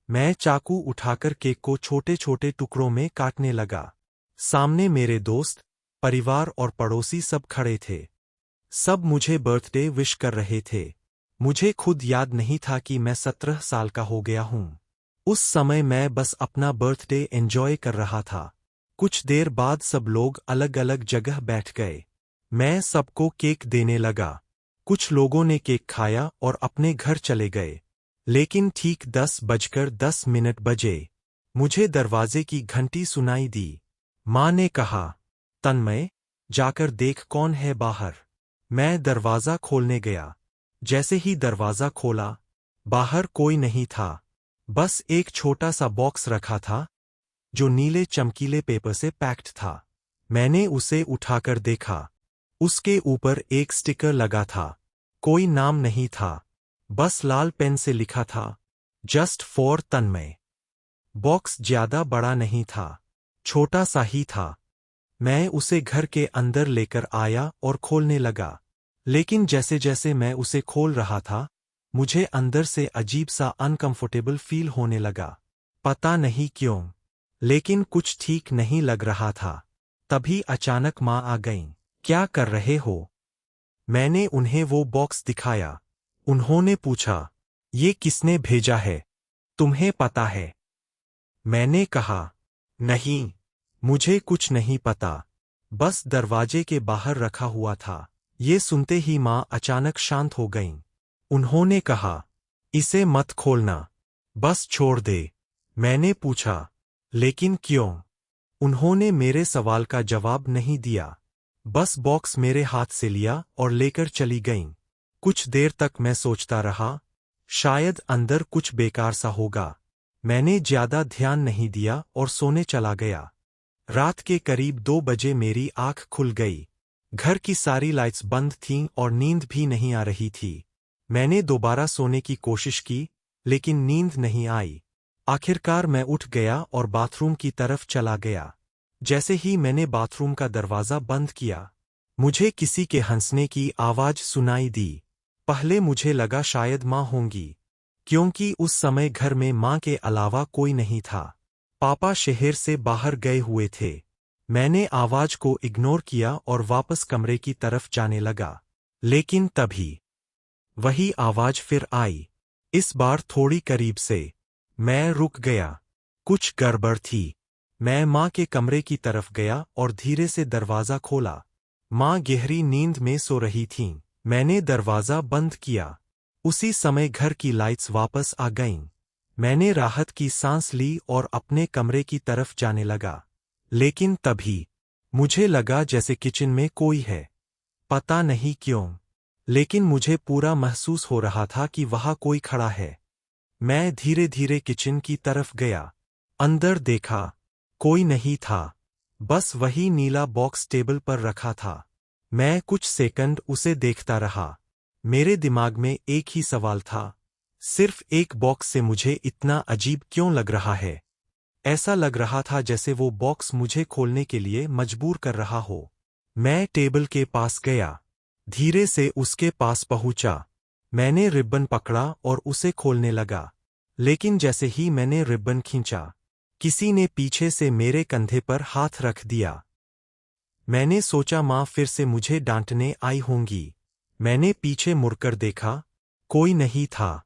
मैं चाकू उठाकर केक को छोटे छोटे टुकड़ों में काटने लगा। सामने मेरे दोस्त, परिवार और पड़ोसी सब खड़े थे। सब मुझे बर्थडे विश कर रहे थे। मुझे खुद याद नहीं था कि मैं 17 साल का हो गया हूँ। उस समय मैं बस अपना बर्थडे एंजॉय कर रहा था। कुछ देर बाद सब लोग अलग अलग जगह बैठ गए। मैं सबको केक देने लगा। कुछ लोगों ने केक खाया और अपने घर चले गए। लेकिन ठीक 10:10 बजे मुझे दरवाजे की घंटी सुनाई दी। माँ ने कहा, तन्मय, जाकर देख कौन है बाहर। मैं दरवाजा खोलने गया। जैसे ही दरवाजा खोला, बाहर कोई नहीं था। बस एक छोटा सा बॉक्स रखा था, जो नीले चमकीले पेपर से पैक्ड था। मैंने उसे उठाकर देखा। उसके ऊपर एक स्टिकर लगा था। कोई नाम नहीं था, बस लाल पेन से लिखा था, जस्ट फॉर तन्मय। बॉक्स ज्यादा बड़ा नहीं था, छोटा सा ही था। मैं उसे घर के अंदर लेकर आया और खोलने लगा। लेकिन जैसे जैसे मैं उसे खोल रहा था, मुझे अंदर से अजीब सा अनकंफर्टेबल फील होने लगा। पता नहीं क्यों, लेकिन कुछ ठीक नहीं लग रहा था। तभी अचानक माँ आ गईं। क्या कर रहे हो? मैंने उन्हें वो बॉक्स दिखाया। उन्होंने पूछा, ये किसने भेजा है? तुम्हें पता है? मैंने कहा, नहीं, मुझे कुछ नहीं पता। बस दरवाजे के बाहर रखा हुआ था। ये सुनते ही माँ अचानक शांत हो गईं। उन्होंने कहा, इसे मत खोलना, बस छोड़ दे। मैंने पूछा, लेकिन क्यों? उन्होंने मेरे सवाल का जवाब नहीं दिया। बस बॉक्स मेरे हाथ से लिया और लेकर चली गईं। कुछ देर तक मैं सोचता रहा, शायद अंदर कुछ बेकार सा होगा। मैंने ज्यादा ध्यान नहीं दिया और सोने चला गया। रात के करीब 2 बजे मेरी आंख खुल गई। घर की सारी लाइट्स बंद थीं और नींद भी नहीं आ रही थी। मैंने दोबारा सोने की कोशिश की, लेकिन नींद नहीं आई। आखिरकार मैं उठ गया और बाथरूम की तरफ चला गया। जैसे ही मैंने बाथरूम का दरवाजा बंद किया, मुझे किसी के हंसने की आवाज सुनाई दी। पहले मुझे लगा शायद माँ होंगी, क्योंकि उस समय घर में माँ के अलावा कोई नहीं था। पापा शहर से बाहर गए हुए थे। मैंने आवाज को इग्नोर किया और वापस कमरे की तरफ जाने लगा। लेकिन तभी वही आवाज फिर आई, इस बार थोड़ी करीब से। मैं रुक गया। कुछ गड़बड़ थी। मैं माँ के कमरे की तरफ गया और धीरे से दरवाजा खोला। माँ गहरी नींद में सो रही थीं। मैंने दरवाजा बंद किया। उसी समय घर की लाइट्स वापस आ गईं। मैंने राहत की सांस ली और अपने कमरे की तरफ जाने लगा। लेकिन तभी मुझे लगा जैसे किचन में कोई है। पता नहीं क्यों, लेकिन मुझे पूरा महसूस हो रहा था कि वहाँ कोई खड़ा है। मैं धीरे धीरे किचन की तरफ गया। अंदर देखा, कोई नहीं था, बस वही नीला बॉक्स टेबल पर रखा था। मैं कुछ सेकंड उसे देखता रहा। मेरे दिमाग में एक ही सवाल था, सिर्फ एक बॉक्स से मुझे इतना अजीब क्यों लग रहा है? ऐसा लग रहा था जैसे वो बॉक्स मुझे खोलने के लिए मजबूर कर रहा हो। मैं टेबल के पास गया, धीरे से उसके पास पहुंचा। मैंने रिबन पकड़ा और उसे खोलने लगा। लेकिन जैसे ही मैंने रिबन खींचा, किसी ने पीछे से मेरे कंधे पर हाथ रख दिया। मैंने सोचा माँ फिर से मुझे डांटने आई होंगी। मैंने पीछे मुड़कर देखा, कोई नहीं था।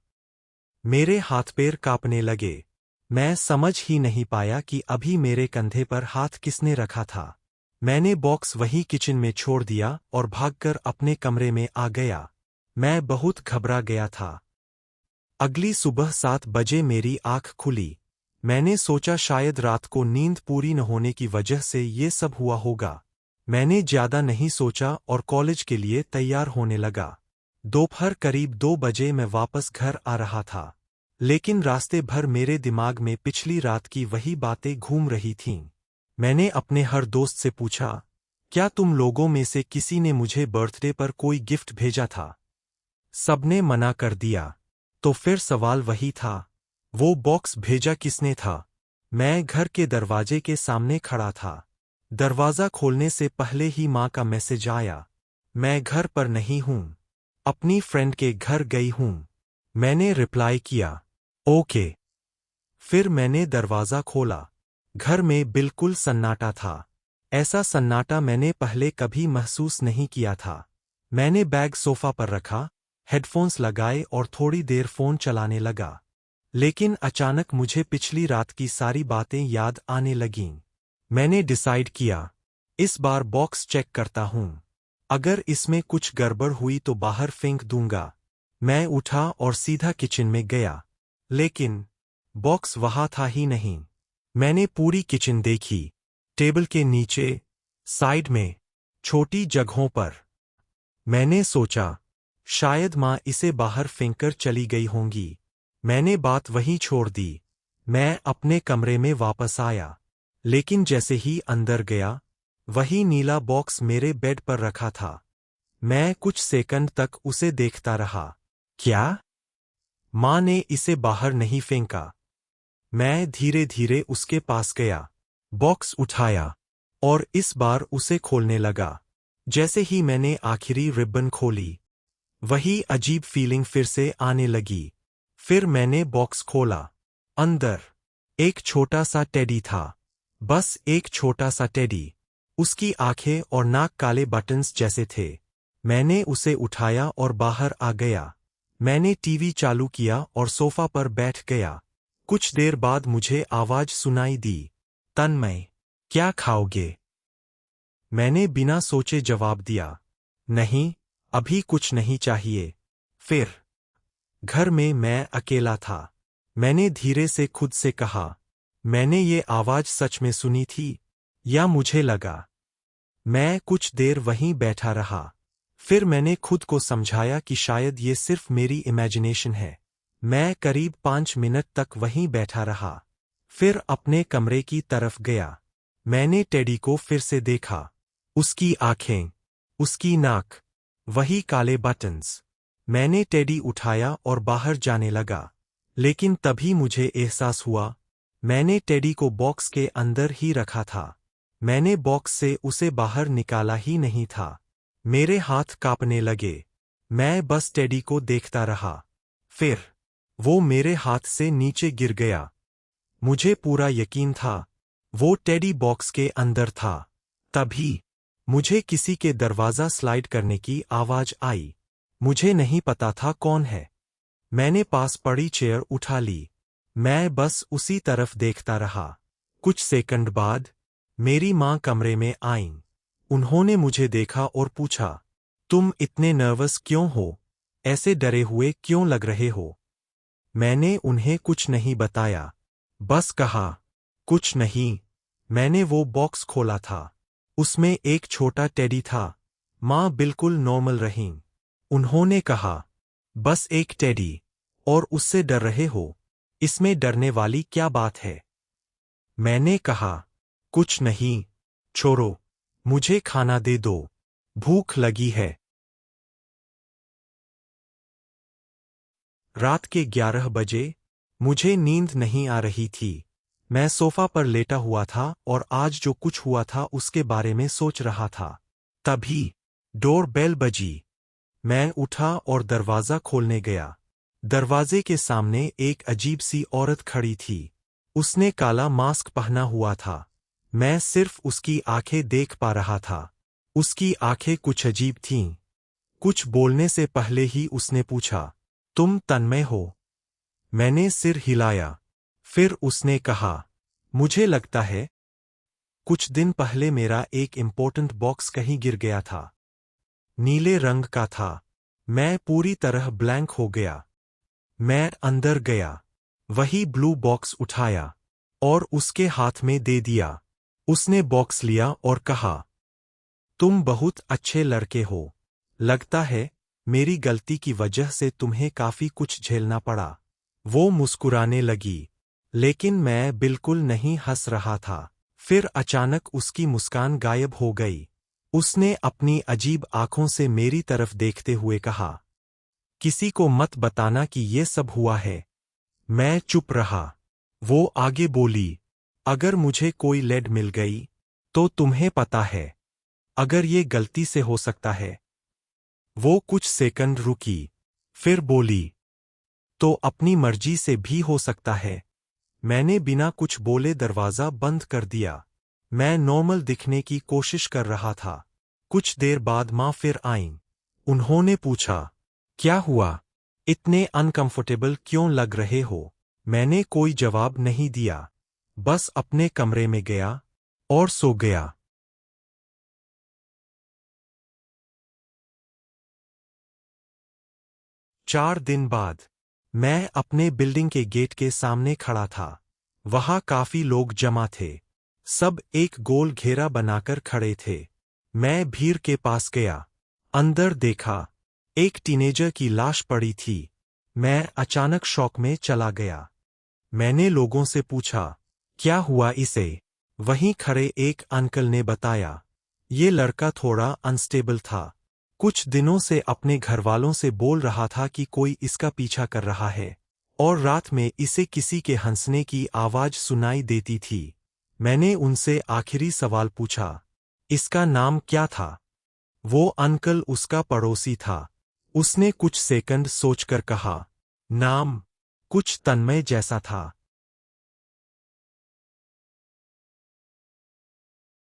मेरे हाथ पैर कांपने लगे। मैं समझ ही नहीं पाया कि अभी मेरे कंधे पर हाथ किसने रखा था। मैंने बॉक्स वहीं किचन में छोड़ दिया और भागकर अपने कमरे में आ गया। मैं बहुत घबरा गया था। अगली सुबह 7 बजे मेरी आंख खुली। मैंने सोचा शायद रात को नींद पूरी न होने की वजह से ये सब हुआ होगा। मैंने ज्यादा नहीं सोचा और कॉलेज के लिए तैयार होने लगा। दोपहर करीब 2 बजे मैं वापस घर आ रहा था। लेकिन रास्ते भर मेरे दिमाग में पिछली रात की वही बातें घूम रही थीं। मैंने अपने हर दोस्त से पूछा, क्या तुम लोगों में से किसी ने मुझे बर्थडे पर कोई गिफ्ट भेजा था? सबने मना कर दिया। तो फिर सवाल वही था, वो बॉक्स भेजा किसने था? मैं घर के दरवाजे के सामने खड़ा था। दरवाजा खोलने से पहले ही माँ का मैसेज आया, मैं घर पर नहीं हूँ, अपनी फ्रेंड के घर गई हूँ। मैंने रिप्लाई किया, ओके। फिर मैंने दरवाज़ा खोला। घर में बिल्कुल सन्नाटा था। ऐसा सन्नाटा मैंने पहले कभी महसूस नहीं किया था। मैंने बैग सोफा पर रखा, हेडफोन्स लगाए और थोड़ी देर फ़ोन चलाने लगा। लेकिन अचानक मुझे पिछली रात की सारी बातें याद आने लगीं। मैंने डिसाइड किया, इस बार बॉक्स चेक करता हूँ। अगर इसमें कुछ गड़बड़ हुई तो बाहर फेंक दूंगा। मैं उठा और सीधा किचन में गया। लेकिन बॉक्स वहाँ था ही नहीं। मैंने पूरी किचन देखी, टेबल के नीचे, साइड में, छोटी जगहों पर। मैंने सोचा, शायद माँ इसे बाहर फेंककर चली गई होंगी। मैंने बात वहीं छोड़ दी। मैं अपने कमरे में वापस आया। लेकिन जैसे ही अंदर गया, वही नीला बॉक्स मेरे बेड पर रखा था। मैं कुछ सेकंड तक उसे देखता रहा। क्या माँ ने इसे बाहर नहीं फेंका? मैं धीरे धीरे उसके पास गया, बॉक्स उठाया और इस बार उसे खोलने लगा। जैसे ही मैंने आखिरी रिबन खोली, वही अजीब फीलिंग फिर से आने लगी। फिर मैंने बॉक्स खोला। अंदर एक छोटा सा टेडी था। बस एक छोटा सा टेडी। उसकी आंखें और नाक काले बटन्स जैसे थे। मैंने उसे उठाया और बाहर आ गया। मैंने टीवी चालू किया और सोफा पर बैठ गया। कुछ देर बाद मुझे आवाज सुनाई दी, तन्मय, क्या खाओगे? मैंने बिना सोचे जवाब दिया, नहीं, अभी कुछ नहीं चाहिए। फिर घर में मैं अकेला था। मैंने धीरे से खुद से कहा, मैंने ये आवाज सच में सुनी थी या मुझे लगा? मैं कुछ देर वहीं बैठा रहा। फिर मैंने खुद को समझाया कि शायद ये सिर्फ मेरी इमेजिनेशन है। मैं करीब 5 मिनट तक वहीं बैठा रहा। फिर अपने कमरे की तरफ गया। मैंने टेडी को फिर से देखा। उसकी आंखें, उसकी नाक, वही काले बटन्स। मैंने टेडी उठाया और बाहर जाने लगा। लेकिन तभी मुझे एहसास हुआ, मैंने टेडी को बॉक्स के अंदर ही रखा था। मैंने बॉक्स से उसे बाहर निकाला ही नहीं था। मेरे हाथ कांपने लगे। मैं बस टेडी को देखता रहा। फिर वो मेरे हाथ से नीचे गिर गया। मुझे पूरा यकीन था, वो टेडी बॉक्स के अंदर था। तभी मुझे किसी के दरवाज़ा स्लाइड करने की आवाज आई। मुझे नहीं पता था कौन है। मैंने पास पड़ी चेयर उठा ली। मैं बस उसी तरफ देखता रहा। कुछ सेकंड बाद मेरी माँ कमरे में आईं। उन्होंने मुझे देखा और पूछा, तुम इतने नर्वस क्यों हो? ऐसे डरे हुए क्यों लग रहे हो? मैंने उन्हें कुछ नहीं बताया। बस कहा, कुछ नहीं। मैंने वो बॉक्स खोला था। उसमें एक छोटा टेडी था। माँ बिल्कुल नॉर्मल रहीं। उन्होंने कहा, बस एक टेडी, और उससे डर रहे हो? इसमें डरने वाली क्या बात है? मैंने कहा, कुछ नहीं, छोड़ो, मुझे खाना दे दो, भूख लगी है। रात के 11 बजे, मुझे नींद नहीं आ रही थी। मैं सोफा पर लेटा हुआ था और आज जो कुछ हुआ था उसके बारे में सोच रहा था। तभी डोर बेल बजी। मैं उठा और दरवाज़ा खोलने गया। दरवाजे के सामने एक अजीब सी औरत खड़ी थी। उसने काला मास्क पहना हुआ था। मैं सिर्फ उसकी आंखें देख पा रहा था। उसकी आंखें कुछ अजीब थीं। कुछ बोलने से पहले ही उसने पूछा, तुम तन्मय हो? मैंने सिर हिलाया। फिर उसने कहा, मुझे लगता है कुछ दिन पहले मेरा एक इम्पोर्टेंट बॉक्स कहीं गिर गया था। नीले रंग का था। मैं पूरी तरह ब्लैंक हो गया। मैं अंदर गया, वही ब्लू बॉक्स उठाया और उसके हाथ में दे दिया। उसने बॉक्स लिया और कहा, तुम बहुत अच्छे लड़के हो। लगता है मेरी गलती की वजह से तुम्हें काफी कुछ झेलना पड़ा। वो मुस्कुराने लगी, लेकिन मैं बिल्कुल नहीं हंस रहा था। फिर अचानक उसकी मुस्कान गायब हो गई। उसने अपनी अजीब आंखों से मेरी तरफ देखते हुए कहा, किसी को मत बताना कि ये सब हुआ है। मैं चुप रहा। वो आगे बोली, अगर मुझे कोई लेड मिल गई, तो तुम्हें पता है, अगर ये गलती से हो सकता है। वो कुछ सेकंड रुकी, फिर बोली, तो अपनी मर्जी से भी हो सकता है। मैंने बिना कुछ बोले दरवाज़ा बंद कर दिया। मैं नॉर्मल दिखने की कोशिश कर रहा था। कुछ देर बाद माँ फिर आईं। उन्होंने पूछा, क्या हुआ? इतने अनकंफर्टेबल क्यों लग रहे हो? मैंने कोई जवाब नहीं दिया, बस अपने कमरे में गया और सो गया। 4 दिन बाद मैं अपने बिल्डिंग के गेट के सामने खड़ा था। वहां काफी लोग जमा थे। सब एक गोल घेरा बनाकर खड़े थे। मैं भीड़ के पास गया। अंदर देखा, एक टीनेजर की लाश पड़ी थी। मैं अचानक शॉक में चला गया। मैंने लोगों से पूछा, क्या हुआ इसे? वहीं खड़े एक अंकल ने बताया, ये लड़का थोड़ा अनस्टेबल था। कुछ दिनों से अपने घरवालों से बोल रहा था कि कोई इसका पीछा कर रहा है, और रात में इसे किसी के हंसने की आवाज सुनाई देती थी। मैंने उनसे आखिरी सवाल पूछा, इसका नाम क्या था? वो अंकल उसका पड़ोसी था। उसने कुछ सेकंड सोचकर कहा, नाम कुछ तन्मय जैसा था।